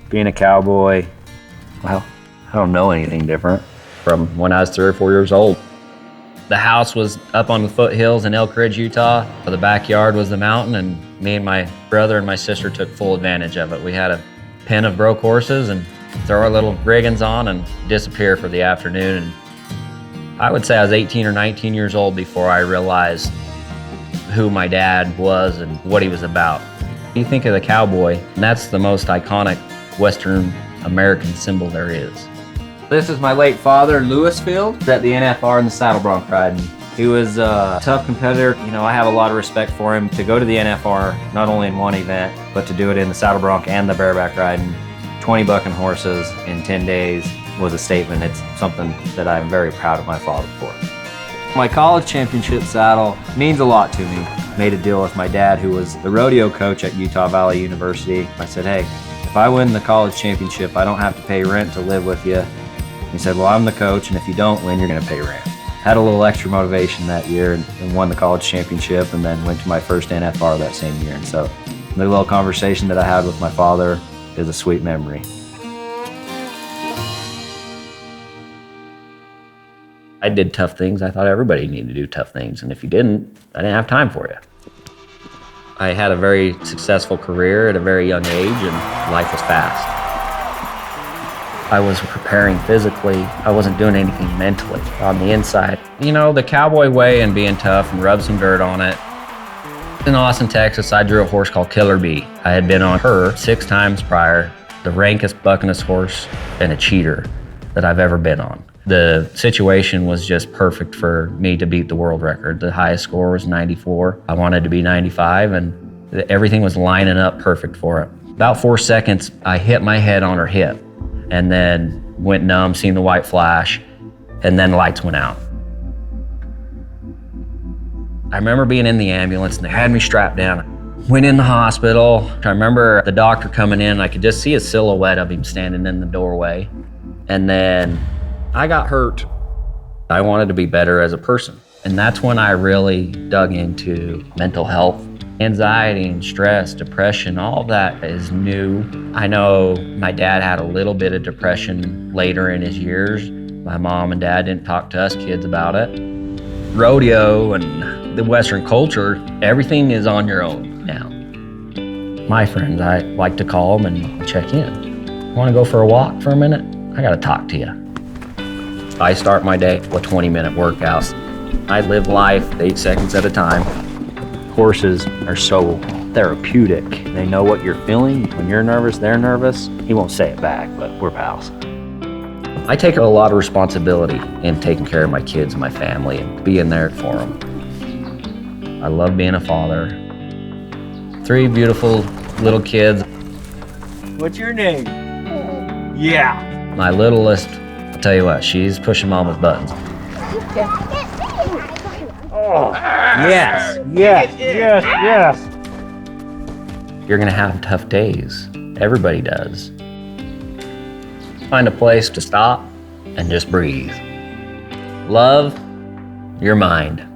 Being a cowboy, well, I don't know anything different from when I was 3 or 4 years old. The house was up on the foothills in Elk Ridge, Utah. The backyard was the mountain, and me and my brother and my sister took full advantage of it. We had a pen of broke horses and throw our little riggings on and disappear for the afternoon. And I would say I was 18 or 19 years old before I realized who my dad was and what he was about. You think of the cowboy, and that's the most iconic Western American symbol there is. This is my late father, Lewis Feild, at the NFR in the saddle bronc riding. He was a tough competitor. You know, I have a lot of respect for him. To go to the NFR, not only in one event, but to do it in the saddle bronc and the bareback riding, 20 bucking horses in 10 days was a statement. It's something that I'm very proud of my father for. My college championship saddle means a lot to me. Made a deal with my dad, who was the rodeo coach at Utah Valley University. I said, hey, if I win the college championship, I don't have to pay rent to live with you. He said, well, I'm the coach, and if you don't win, you're gonna pay rent. Had a little extra motivation that year and won the college championship, and then went to my first NFR that same year. And so the little conversation that I had with my father is a sweet memory. I did tough things. I thought everybody needed to do tough things, and if you didn't, I didn't have time for you. I had a very successful career at a very young age, and life was fast. I was preparing physically. I wasn't doing anything mentally on the inside. You know, the cowboy way and being tough and rub some dirt on it. In Austin, Texas, I drew a horse called Killer Bee. I had been on her 6 times prior, the rankest, buckinest horse and a cheater that I've ever been on. The situation was just perfect for me to beat the world record. The highest score was 94. I wanted to be 95, and everything was lining up perfect for it. About 4 seconds, I hit my head on her hip, and then went numb, seen the white flash, and then the lights went out. I remember being in the ambulance, and they had me strapped down. Went in the hospital. I remember the doctor coming in, I could just see a silhouette of him standing in the doorway. And then I got hurt. I wanted to be better as a person. And that's when I really dug into mental health. Anxiety and stress, depression, all of that is new. I know my dad had a little bit of depression later in his years. My mom and dad didn't talk to us kids about it. Rodeo and the Western culture, everything is on your own now. My friends, I like to call them and check in. Want to go for a walk for a minute? I got to talk to you. I start my day with 20-minute workouts. I live life 8 seconds at a time. Horses are so therapeutic. They know what you're feeling. When you're nervous, they're nervous. He won't say it back, but we're pals. I take a lot of responsibility in taking care of my kids and my family and being there for them. I love being a father. 3 beautiful little kids. What's your name? Yeah. My littlest, I'll tell you what, she's pushing mama's buttons. Oh, yes, yes, yes, yes. You're gonna have tough days. Everybody does. Find a place to stop and just breathe. Love your mind.